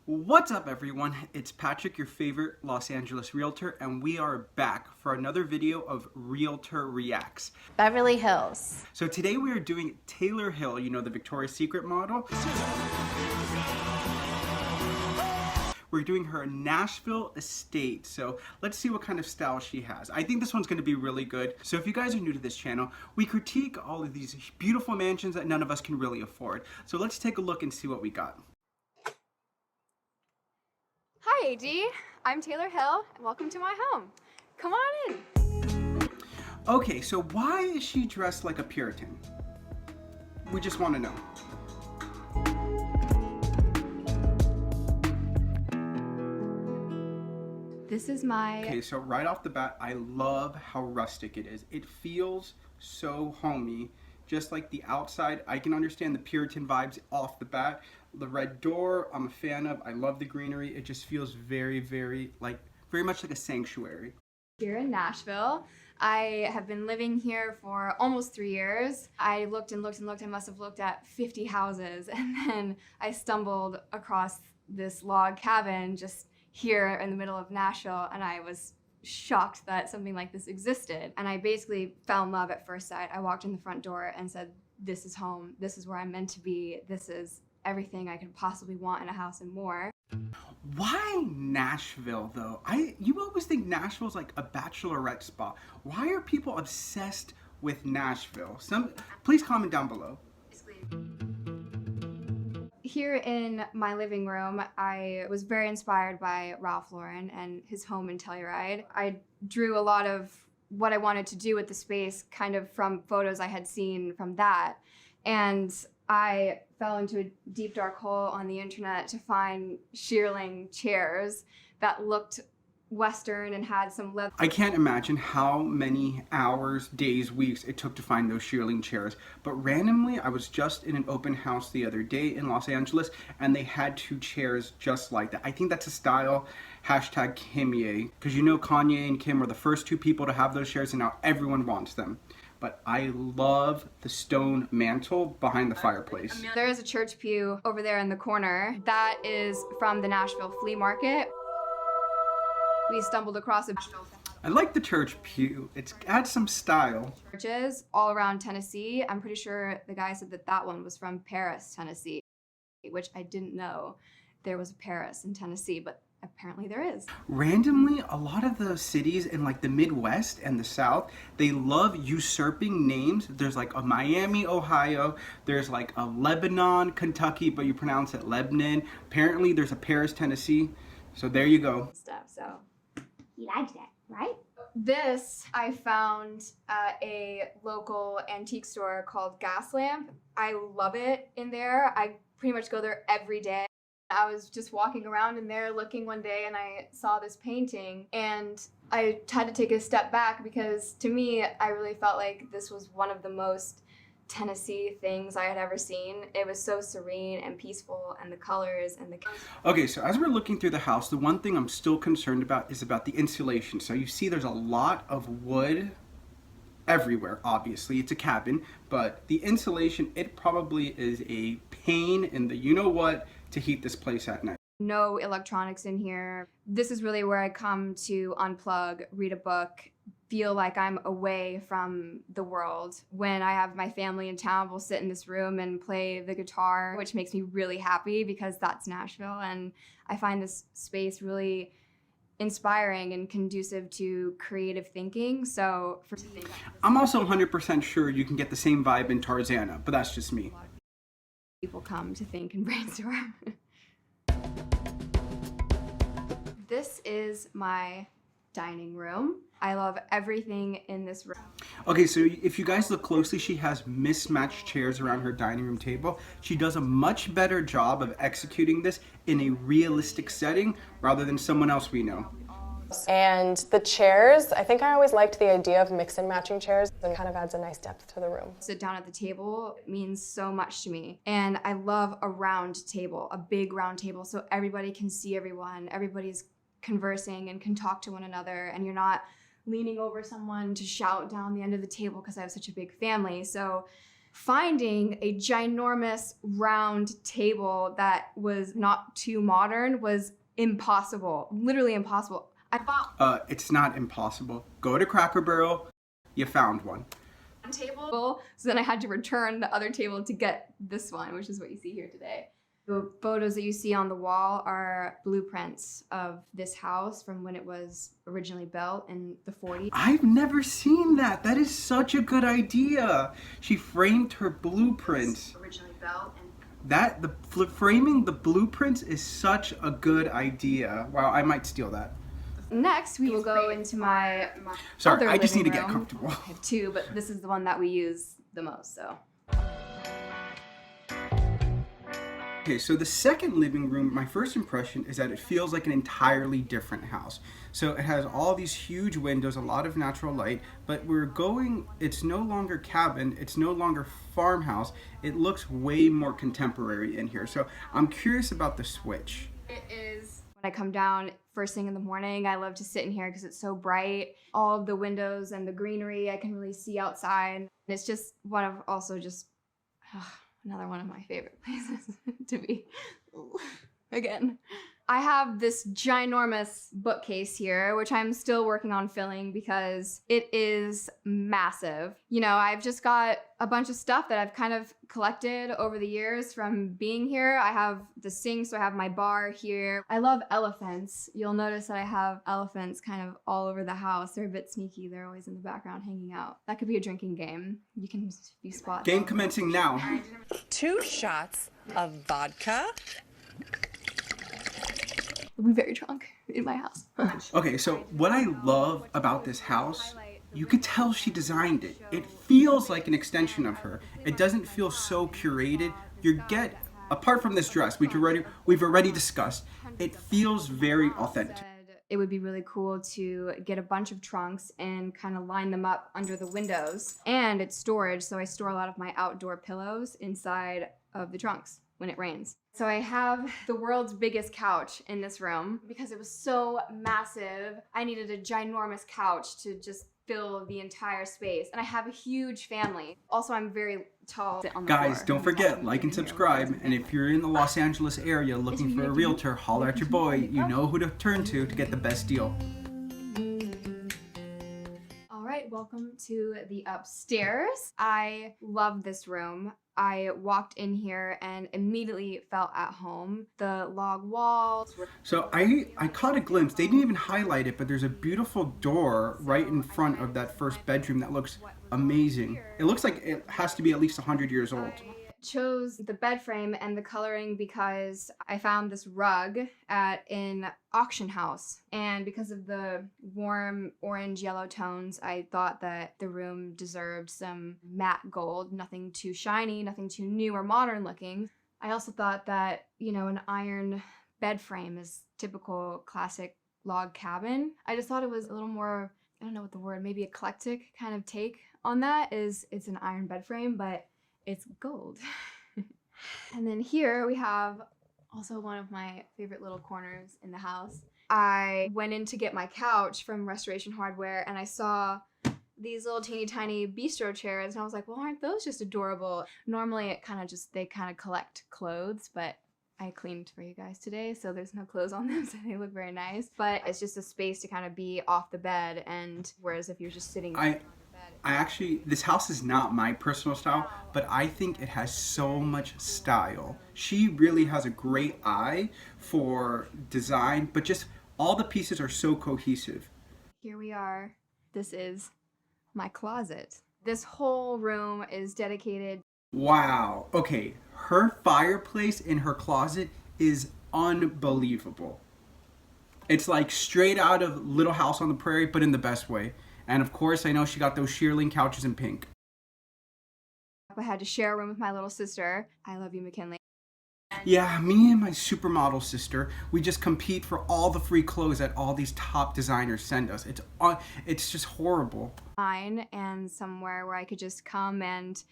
What's up everyone, it's Patrick, your favorite Los Angeles realtor, and we are back for another video of Realtor Reacts. Beverly Hills. So today we are doing Taylor Hill, you know, the Victoria's Secret model. We're doing her Nashville estate, so let's see what kind of style she has. I think this one's gonna be really good. So if you guys are new to this channel, we critique all of these beautiful mansions that none of us can really afford. So let's take a look and see what we got. Hi AD, I'm Taylor Hill, and welcome to my home. Come on in. Okay, so why is she dressed like a Puritan? We just want to know. This is my... Okay, so right off the bat, I love how rustic it is. It feels so homey. Just like the outside, I can understand the Puritan vibes off the bat. The red door, I'm a fan of. I love the greenery. It just feels very much like a sanctuary. Here in Nashville. I have been living here for almost 3 years. I looked and looked and looked. I must have looked at 50 houses, and then I stumbled across this log cabin just here in the middle of Nashville, and I was shocked that something like this existed. And I basically fell in love at first sight. I walked in the front door and said, this is home. This is where I'm meant to be. This is everything I could possibly want in a house and more. Why Nashville though? You always think Nashville's like a bachelorette spot. Why are people obsessed with Nashville? Please comment down below. Here in my living room, I was very inspired by Ralph Lauren and his home in Telluride. I drew a lot of what I wanted to do with the space kind of from photos I had seen from that. And I fell into a deep dark hole on the internet to find shearling chairs that looked Western and had some leather. I can't imagine how many hours, days, weeks it took to find those shearling chairs. But randomly, I was just in an open house the other day in Los Angeles, and they had 2 chairs just like that. I think that's a style, hashtag Kimye, because you know Kanye and Kim were the first 2 people to have those chairs, and now everyone wants them. But I love the stone mantle behind the fireplace. There is a church pew over there in the corner. That is from the Nashville flea market. We stumbled across I like the church pew. It adds some style. Churches all around Tennessee. I'm pretty sure the guy said that that one was from Paris, Tennessee, which I didn't know there was a Paris in Tennessee, but apparently there is. Randomly, a lot of the cities in like the Midwest and the South, they love usurping names. There's like a Miami, Ohio. There's like a Lebanon, Kentucky, but you pronounce it Lebanon. Apparently there's a Paris, Tennessee. So there you go. So you liked that, right? This I found at a local antique store called Gaslamp. I love it in there. I pretty much go there every day. I was just walking around in there looking one day, and I saw this painting, and I had to take a step back because to me, I really felt like this was one of the most Tennessee things I had ever seen. It was so serene and peaceful, and the colors and the... Okay, so as we're looking through the house, the one thing I'm still concerned about is about the insulation. So you see there's a lot of wood everywhere, obviously. It's a cabin, but the insulation, it probably is a pain in the you-know-what to heat this place at night. No electronics in here. This is really where I come to unplug, read a book, feel like I'm away from the world. When I have my family in town, we'll sit in this room and play the guitar, which makes me really happy because that's Nashville, and I find this space really inspiring and conducive to creative thinking. So I'm also 100% sure you can get the same vibe in Tarzana, but that's just me. People come to think and brainstorm. This is my dining room. I love everything in this room. Okay, so if you guys look closely, she has mismatched chairs around her dining room table. She does a much better job of executing this in a realistic setting rather than someone else we know. And the chairs, I think I always liked the idea of mix and matching chairs, and kind of adds a nice depth to the room. Sit down at the table means so much to me. And I love a round table, a big round table, so everybody can see everyone. Everybody's conversing and can talk to one another, and you're not leaning over someone to shout down the end of the table because I have such a big family. So finding a ginormous round table that was not too modern was impossible, literally impossible. I found It's not impossible. Go to Cracker Barrel, you found one. one table, so then I had to return the other table to get this one, which is what you see here today. The photos that you see on the wall are blueprints of this house from when it was originally built in the 40s. I've never seen that. That is such a good idea. She framed her blueprints. Originally built in Framing the blueprints is such a good idea. Wow, I might steal that. Next, we will go into my Sorry, other I just need to living get room. comfortable. I have two, but this is the one that we use the most, so. Okay, so the second living room, my first impression is that it feels like an entirely different house. So it has all these huge windows, a lot of natural light, but it's no longer cabin, it's no longer farmhouse. It looks way more contemporary in here. So I'm curious about the switch. It is. When I come down first thing in the morning, I love to sit in here because it's so bright. All of the windows and the greenery, I can really see outside. And it's just another one of my favorite places to be. Again. I have this ginormous bookcase here, which I'm still working on filling because it is massive. You know, I've just got a bunch of stuff that I've kind of collected over the years from being here. I have the sink, so I have my bar here. I love elephants. You'll notice that I have elephants kind of all over the house. They're a bit sneaky. They're always in the background hanging out. That could be a drinking game. You can spot Game them. commencing now. 2 shots of vodka. I'll be very drunk in my house. Okay, so what I love about this house, you could tell she designed it. It feels like an extension of her. It doesn't feel so curated. Apart from this dress, we've already discussed, it feels very authentic. It would be really cool to get a bunch of trunks and kind of line them up under the windows. And it's storage, so I store a lot of my outdoor pillows inside of the trunks when it rains. So I have the world's biggest couch in this room because it was so massive. I needed a ginormous couch to just fill the entire space. And I have a huge family. Also, I'm very tall. Guys, don't forget, like and subscribe. And if you're in the Los Angeles area looking for a realtor, holler at your boy. You know who to turn to get the best deal. All right, welcome to the upstairs. I love this room. I walked in here and immediately felt at home. The log walls were... So I caught a glimpse. They didn't even highlight it, but there's a beautiful door right in front of that first bedroom that looks amazing. It looks like it has to be at least 100 years old. Chose the bed frame and the coloring because I found this rug at an auction house, and because of the warm orange yellow tones, I thought that the room deserved some matte gold, nothing too shiny, nothing too new or modern looking. I also thought that, you know, an iron bed frame is typical classic log cabin. I just thought it was a little more, I don't know what the word, maybe eclectic kind of take on that. It's an iron bed frame, but it's gold. And then here we have also one of my favorite little corners in the house. I went in to get my couch from Restoration Hardware and I saw these little teeny tiny bistro chairs and I was like, well, aren't those just adorable? Normally they kind of collect clothes, but I cleaned for you guys today, so there's no clothes on them, so they look very nice. But it's just a space to kind of be off the bed, and whereas if you're just sitting this house is not my personal style, but I think it has so much style. She really has a great eye for design, but just all the pieces are so cohesive. Here we are. This is my closet. This whole room is dedicated. Wow. Okay, her fireplace in her closet is unbelievable. It's like straight out of Little House on the Prairie, but in the best way. And of course, I know she got those shearling couches in pink. I had to share a room with my little sister. I love you, McKinley. Yeah, me and my supermodel sister, we just compete for all the free clothes that all these top designers send us. It's just horrible. Mine and somewhere where I could just come and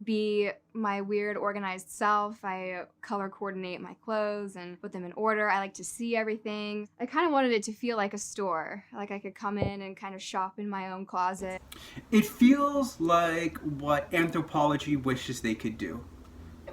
be my weird organized self. I color coordinate my clothes and put them in order. I like to see everything. I kind of wanted it to feel like a store, like I could come in and kind of shop in my own closet. It feels like what anthropology wishes they could do.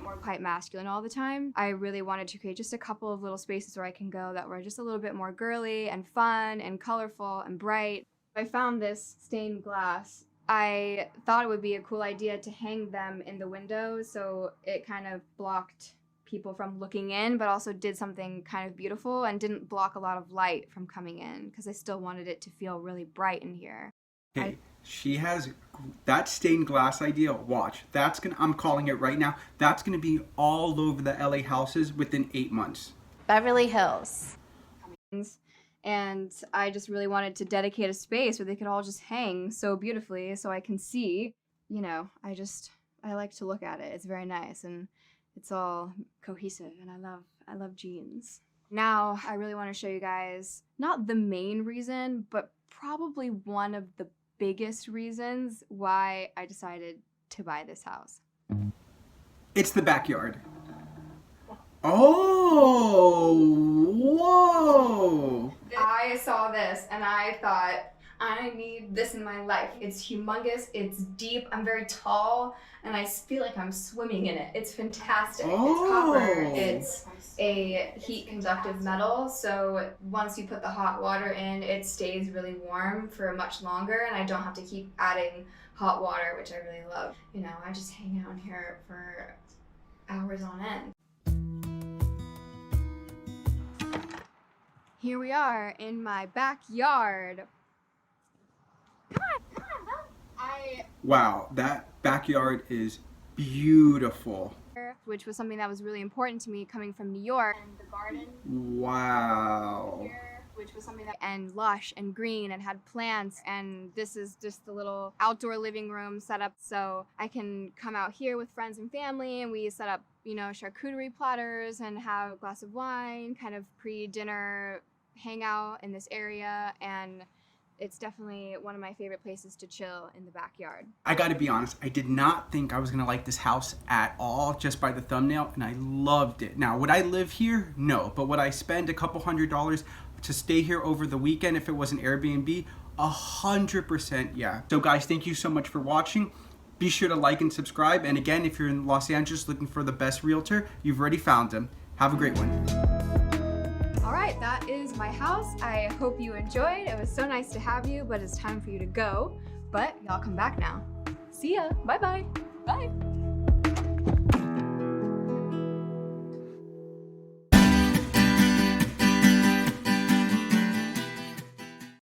More quite masculine all the time. I really wanted to create just a couple of little spaces where I can go that were just a little bit more girly and fun and colorful and bright. I found this stained glass. I thought it would be a cool idea to hang them in the windows so it kind of blocked people from looking in, but also did something kind of beautiful and didn't block a lot of light from coming in because I still wanted it to feel really bright in here. Hey, she has that stained glass idea. Watch, I'm calling it right now. That's gonna be all over the LA houses within 8 months. Beverly Hills. And I just really wanted to dedicate a space where they could all just hang so beautifully so I can see, you know, I like to look at it. It's very nice and it's all cohesive and I love jeans. Now I really want to show you guys not the main reason, but probably one of the biggest reasons why I decided to buy this house. It's the backyard. Oh, whoa. I saw this and I thought, I need this in my life. It's humongous, it's deep, I'm very tall, and I feel like I'm swimming in it. It's fantastic. Oh. It's copper, it's a heat conductive metal, so once you put the hot water in, it stays really warm for much longer, and I don't have to keep adding hot water, which I really love. You know, I just hang out here for hours on end. Here we are in my backyard. Come on. Wow, that backyard is beautiful. Which was something that was really important to me coming from New York. And the garden. Wow. Here, which was something that and lush and green and had plants, and this is just the little outdoor living room set up so I can come out here with friends and family, and we set up, you know, charcuterie platters and have a glass of wine, kind of pre-dinner hangout in this area, and it's definitely one of my favorite places to chill in the backyard. I gotta be honest, I did not think I was gonna like this house at all just by the thumbnail, and I loved it. Now, would I live here? No, but would I spend a couple $100s to stay here over the weekend if it was an Airbnb? 100% yeah. So guys, thank you so much for watching. Be sure to like and subscribe, and again, if you're in Los Angeles looking for the best realtor, you've already found him. Have a great one. All right, that is my house. I hope you enjoyed. It was so nice to have you, but it's time for you to go. But y'all come back now. See ya. Bye-bye. Bye.